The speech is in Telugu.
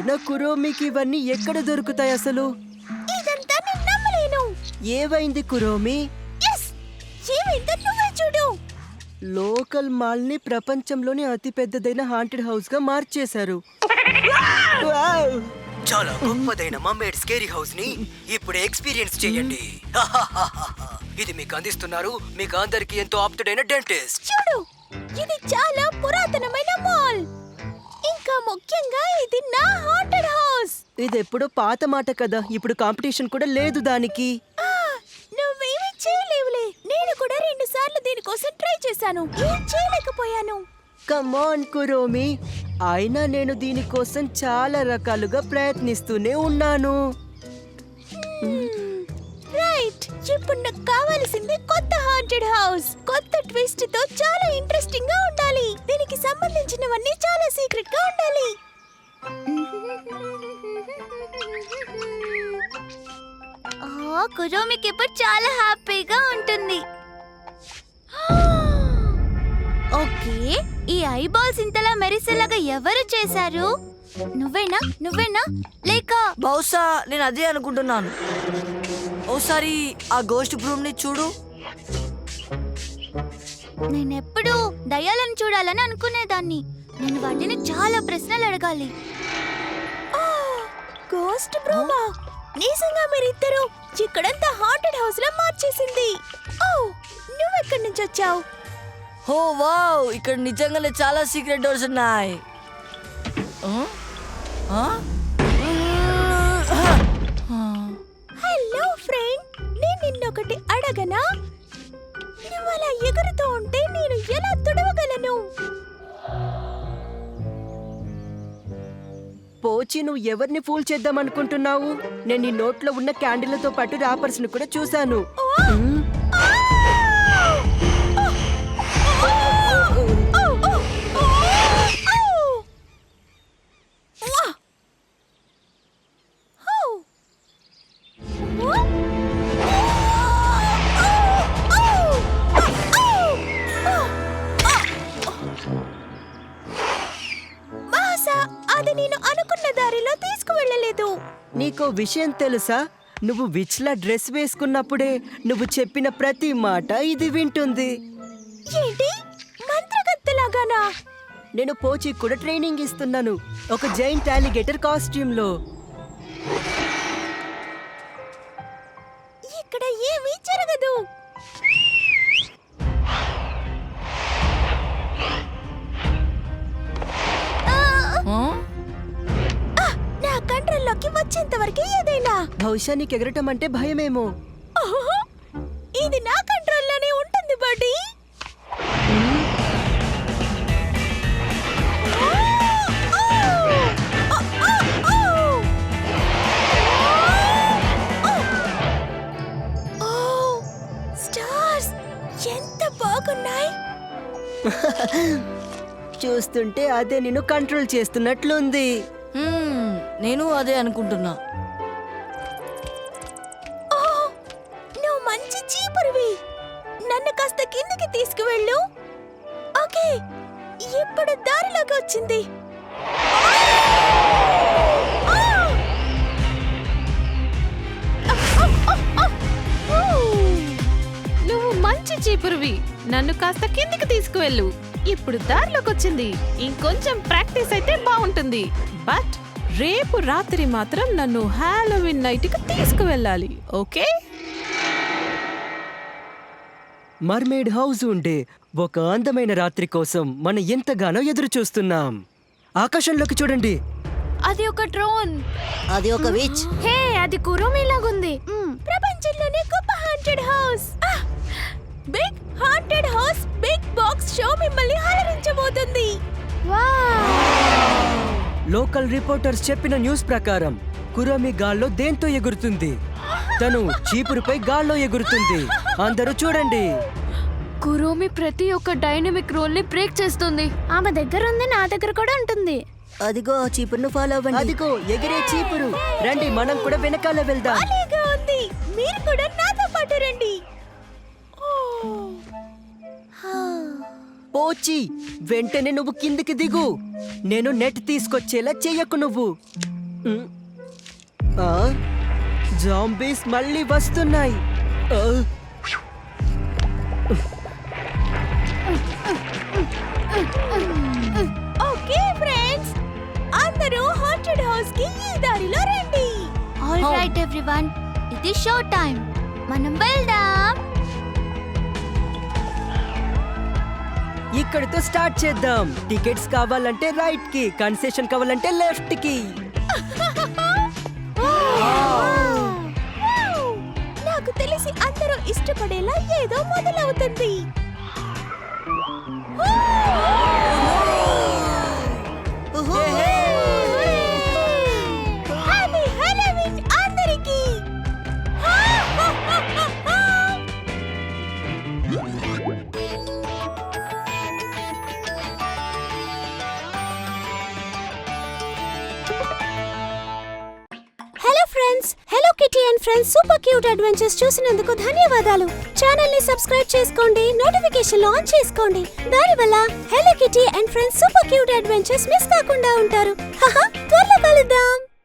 అయినా కురోమికి ఇవన్నీ ఎక్కడ దొరుకుతాయి అసలు? ఇదంతా నేను నమ్మలేను. ఏవైంది కురోమి? ఏమైందో నువ్వే చూడు. లోకల్ మాల్ ని ప్రపంచంలోని అతి పెద్దదైన హాంటెడ్ హౌస్ గా మార్చేశారు. చాలా గొప్పదైన మమ్మేడ్ స్కేరీ హౌస్ ని ఇప్పుడు ఎక్స్పీరియన్స్ చేయండి. ఇది మీకు అందిస్తున్నారు మీకు అందరికి ఎంతో ఆప్తుడైన డెంటిస్ట్. చూడు, ఇది చాలా పురాతనమైన మాల్. ఇంకా ముఖ్యంగా ఇది నా హాంటెడ్ హౌస్. ఇది ఎప్పుడో పాత మాట కదా, ఇప్పుడు కాంపిటీషన్ కూడా లేదు దానికి. నువ్వేమీ చేయలేవులే. నేను కూడా 2 సార్లు దీనికోసం ట్రై చేశాను, ఏం చేయలేకపోయాను. కమాన్ కురోమి, అయినా నేను దీనికోసం చాలా రకాలుగా ప్రయత్నిస్తూనే ఉన్నాను. రైట్, ఇప్పుడు నాకు కావాల్సింది కొత్త హాంటెడ్ హౌస్. కొత్త ట్విస్ట్ తో చాలా ఇంట్రెస్టింగ్ గా ఉండాలి. దీనికి సంబంధించినవన్నీ చాలా సీక్రెట్ గా ఉండాలి. కురోమికి ఇప్పుడు చాలా హ్యాపీగా ఉంటుంది. ఓకే, ఈ ఐబాల్స్ ఇంతలా మెరిసేలాగా ఎవరు చేశారు? నువ్వేనా లేక? బహుశా నేను అదే అనుకుంటున్నాను. ఓసారి ఆ గోస్ట్ రూమ్ ని చూడు. నేనెప్పుడు దయ్యాలను చూడాలని అనుకునేదాన్ని. నేను వాటిని చాలా ప్రశ్నలు అడగాలి. గోస్ట్ బ్రూమా, నిజంగా మీరిద్దరు ఇక్కడంతా హాంటెడ్ హౌస్ లో మార్చేసింది. ఓ, నువ్వెక్కడి నుంచి వచ్చావు? హో వావ్, ఇక్కడ నిజంగానే చాలా సీక్రెట్ డోర్స్ ఉన్నాయి. హలో ఫ్రెండ్, నేను నిన్నొకటి అడగనా? నువ్వు అలా ఎగురుతూ ఉంటే నేను ఎలా తుడవగలను? పోచి, నువ్వు ఎవరిని ఫూల్ చేద్దాం అనుకుంటున్నావు? నేను నీ నోట్లో ఉన్న క్యాండిల్తో పాటు ర్యాపర్స్ ని కూడా చూశాను. అది నేను అనుకున్న దారిలో తీసుకువెళ్ళలేదు. నీకో విషయం తెలుసా? నువ్వు విచ్లా డ్రెస్ వేసుకున్నప్పుడే నువ్వు చెప్పిన ప్రతి మాట ఇది వింటుంది. ఏంటి, మంత్రగత్తెలాగానా? నేను పోచి కూడా ట్రైనింగ్ ఇస్తున్నాను, ఒక జైంట్ అలిగేటర్ కాస్ట్యూమ్ లో. ఇక్కడ ఏమీ జరగదు. నా కంట్రోల్లోకి వచ్చేంత వరకు ఏదైనా. బహుశా నీకు ఎగరటం అంటే భయమేమో. ఇది నా కంట్రోల్లోనే ఉంటుంది బడ్డీ. స్టార్స్ ఎంత బాగున్నాయి. చూస్తుంటే అదే నిన్ను కంట్రోల్ చేస్తున్నట్లుంది. నేను అదే అనుకుంటున్నా. నువ్వు మంచి చీపురువి. నన్ను కాస్త కిందకి తీసుకువెళ్ళు. ఓకే, ఇప్పుడు దారిలోకి వచ్చింది. నువ్వు మంచి చీపురువి, నన్ను కాస్త కిందికి తీసుకువెళ్ళు. ఇప్పుడు దారిలోకి వచ్చింది. ఇంకొంచెం ప్రాక్టీస్ అయితే బాగుంటుంది. బట్ రేపు రాత్రి మాత్రం నన్ను హాలోవిన్ నైట్ కి తీసుకువెళ్ళాలి, ఓకే? మర్మేడ్ హౌస్ ఉండే ఒక అందమైన రాత్రి కోసం మనం ఎంతగానో ఎదురు చూస్తున్నాం. ఆకాశంలోకి చూడండి. అది ఒక డ్రోన్. అది ఒక విచ్. హే, అది కురోమిలాగుంది. ప్రపంచంలోనే గొప్ప haunted house. Big haunted house big box show మిమ్మల్ని అలరించబోతుంది. లోకల్ రిపోర్టర్స్ చెప్పిన న్యూస్ ప్రకారం కురోమి గాల్లో దేంతో ఎగురుతుంది? తను చీపురుపై గాల్లో ఎగురుతుంది. అందరూ చూడండి. కురోమి ప్రతి ఒక్క డైనమిక్ రోల్ ని బ్రేక్ చేస్తుంది. ఆమె దగ్గర ఉంది, నా దగ్గర కూడా ఉంటుంది. అదిగో ఆ చీపురును ఫాలో అవ్వండి. అదిగో ఎగిరే చీపురు. రండి, మనం కూడా వెనకాల వెళ్దాం. అలాగే ఉంది, మీరు కూడా నాతో పాటు రండి. పోచి, వెంటనే నువ్వు కిందికి దిగు. నేను నెట్ తీసుకొచ్చేలా చెయ్యకు నువ్వు. జాంబీస్ మళ్ళీ వస్తున్నాయి. ఆ, ఓకే ఫ్రెండ్స్, అందరూ హాంటెడ్ హౌస్ కి ఈ దారిలో రండి. ఆల్ రైట్ ఎవ్రీవన్, ఇది షో టైం. మనం వెళ్దాం. ఇక్కడితో స్టార్ట్ చేద్దాం. టికెట్స్ కావాలంటే రైట్ కి, కన్సెషన్ కావాలంటే లెఫ్ట్ కి. నాకు తెలిసి అందరూ ఇష్టపడేలా ఏదో మొదలవుతుంది. హ్యాపీ హాలోవీన్ అందరికీ. Hello friends, hello kitty and friends super cute adventures చూసినందుకు ధన్యవాదాలు. ఛానల్ ని సబ్స్క్రైబ్ చేసుకోండి, నోటిఫికేషన్ ఆన్ చేసుకోండి. దానివల్ల hello kitty and friends super cute adventures miss కాకుండా ఉంటారు. త్వరలో కలుద్దాం.